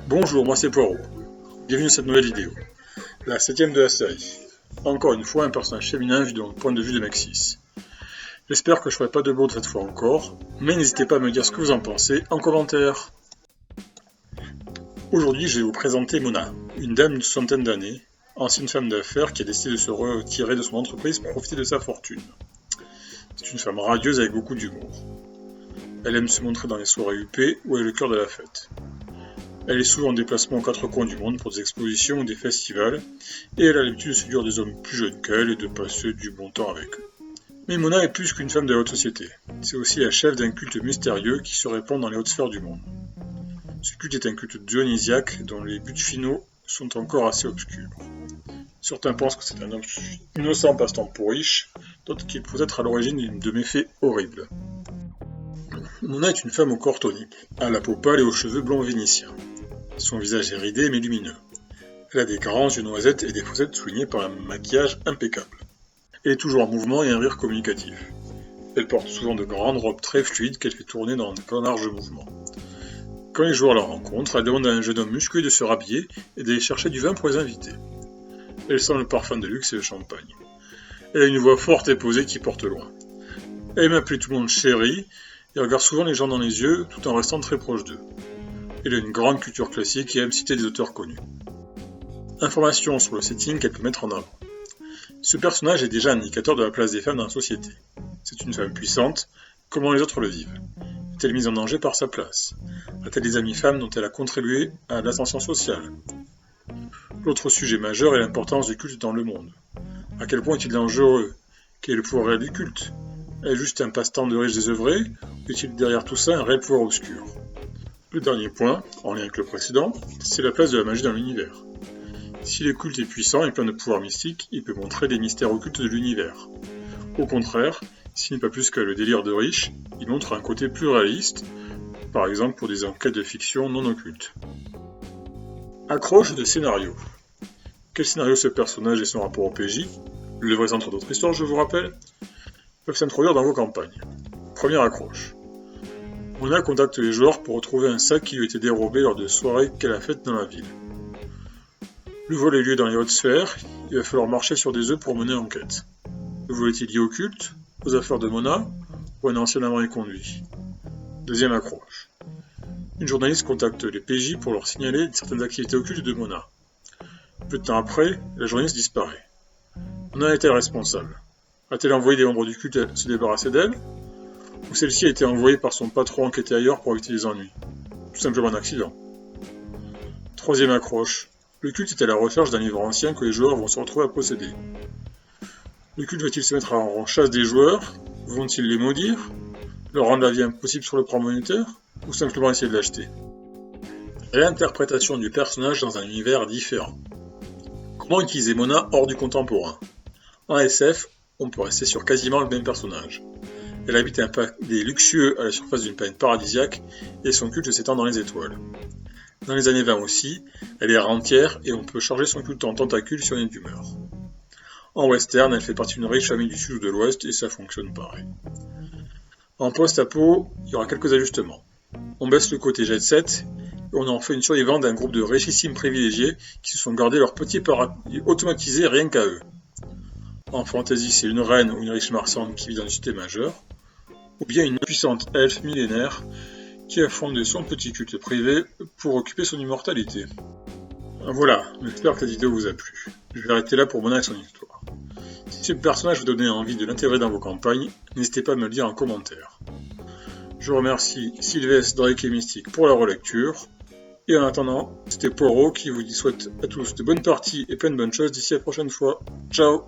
Bonjour, moi c'est Poirot. Bienvenue dans cette nouvelle vidéo. La 7ème de la série. Encore une fois, un personnage féminin vu dans le point de vue de mec 6. J'espère que je ferai pas de bourde cette fois encore, mais n'hésitez pas à me dire ce que vous en pensez en commentaire. Aujourd'hui, je vais vous présenter Mona, une dame d'une soixantaine d'années, ancienne femme d'affaires qui a décidé de se retirer de son entreprise pour profiter de sa fortune. C'est une femme radieuse avec beaucoup d'humour. Elle aime se montrer dans les soirées huppées où elle est le cœur de la fête. Elle est souvent en déplacement aux quatre coins du monde pour des expositions ou des festivals, et elle a l'habitude de séduire des hommes plus jeunes qu'elle et de passer du bon temps avec eux. Mais Mona est plus qu'une femme de la haute société. C'est aussi la chef d'un culte mystérieux qui se répand dans les hautes sphères du monde. Ce culte est un culte dionysiaque dont les buts finaux sont encore assez obscurs. Certains pensent que c'est un innocent passe-temps pour riches, d'autres qu'il peut être à l'origine de méfaits horribles. Mona est une femme au corps tonique, à la peau pâle et aux cheveux blonds vénitiens. Son visage est ridé mais lumineux. Elle a des grands yeux noisettes et des fossettes soulignés par un maquillage impeccable. Elle est toujours en mouvement et un rire communicatif. Elle porte souvent de grandes robes très fluides qu'elle fait tourner dans de larges mouvements. Quand les joueurs la rencontrent, elle demande à un jeune homme musclé de se rhabiller et d'aller chercher du vin pour les invités. Elle sent le parfum de luxe et le champagne. Elle a une voix forte et posée qui porte loin. Elle aime appeler tout le monde chérie et regarde souvent les gens dans les yeux tout en restant très proche d'eux. Elle a une grande culture classique et aime citer des auteurs connus. Informations sur le setting qu'elle peut mettre en avant. Ce personnage est déjà un indicateur de la place des femmes dans la société. C'est une femme puissante, comment les autres le vivent. Est-elle mise en danger par sa place? A-t-elle des amies femmes dont elle a contribué à l'ascension sociale? L'autre sujet majeur est l'importance du culte dans le monde. À quel point est-il dangereux? Quel est le pouvoir réel du culte? Est-ce juste un passe-temps de riches désœuvrés? Ou est-il derrière tout ça un réel pouvoir obscur? Le dernier point, en lien avec le précédent, c'est la place de la magie dans l'univers. Si le culte est puissant et plein de pouvoirs mystiques, il peut montrer des mystères occultes de l'univers. Au contraire, s'il n'est pas plus que le délire de riches, il montre un côté plus réaliste, par exemple pour des enquêtes de fiction non occultes. Accroche de scénario. Quel scénario ce personnage et son rapport au PJ, le vrai centre d'autres histoires je vous rappelle, peuvent s'introduire dans vos campagnes. Première accroche. Mona contacte les joueurs pour retrouver un sac qui lui était dérobé lors de soirées qu'elle a faites dans la ville. Le vol a lieu dans les hautes sphères, il va falloir marcher sur des œufs pour mener l'enquête. Le vol est-il lié au culte, aux affaires de Mona, ou un ancien amant est conduit? Deuxième accroche. Une journaliste contacte les PJ pour leur signaler certaines activités occultes de Mona. Peu de temps après, la journaliste disparaît. Mona est-elle responsable? A-t-elle envoyé des membres du culte se débarrasser d'elle? Ou celle-ci a été envoyée par son patron enquêter ailleurs pour éviter les ennuis? Tout simplement un accident. Troisième accroche. Le culte est à la recherche d'un livre ancien que les joueurs vont se retrouver à posséder. Le culte va-t-il se mettre en chasse des joueurs? Vont-ils les maudire? Leur rendre la vie impossible sur le plan monétaire? Ou simplement essayer de l'acheter? Réinterprétation du personnage dans un univers différent. Comment utiliser Mona hors du contemporain? En SF, on peut rester sur quasiment le même personnage. Elle habite un palais luxueux à la surface d'une planète paradisiaque et son culte s'étend dans les étoiles. Dans les années 20 aussi, elle est rentière et on peut charger son culte en tentacule si on est d'humeur. En western, elle fait partie d'une riche famille du sud ou de l'ouest et ça fonctionne pareil. En post-apo, il y aura quelques ajustements. On baisse le côté jet set et on en fait une survivante d'un groupe de richissimes privilégiés qui se sont gardés leur petit paradis automatisé rien qu'à eux. En fantasy, c'est une reine ou une riche marchande qui vit dans une cité majeure, ou bien une puissante elfe millénaire qui a fondé son petit culte privé pour occuper son immortalité. Voilà, j'espère que cette vidéo vous a plu. Je vais arrêter là pour Mona et son histoire. Si ce personnage vous donnait envie de l'intégrer dans vos campagnes, n'hésitez pas à me le dire en commentaire. Je remercie Sylvestre, Drake et Mystique pour la relecture, et en attendant, c'était Poirot qui vous souhaite à tous de bonnes parties et plein de bonnes choses d'ici la prochaine fois. Ciao!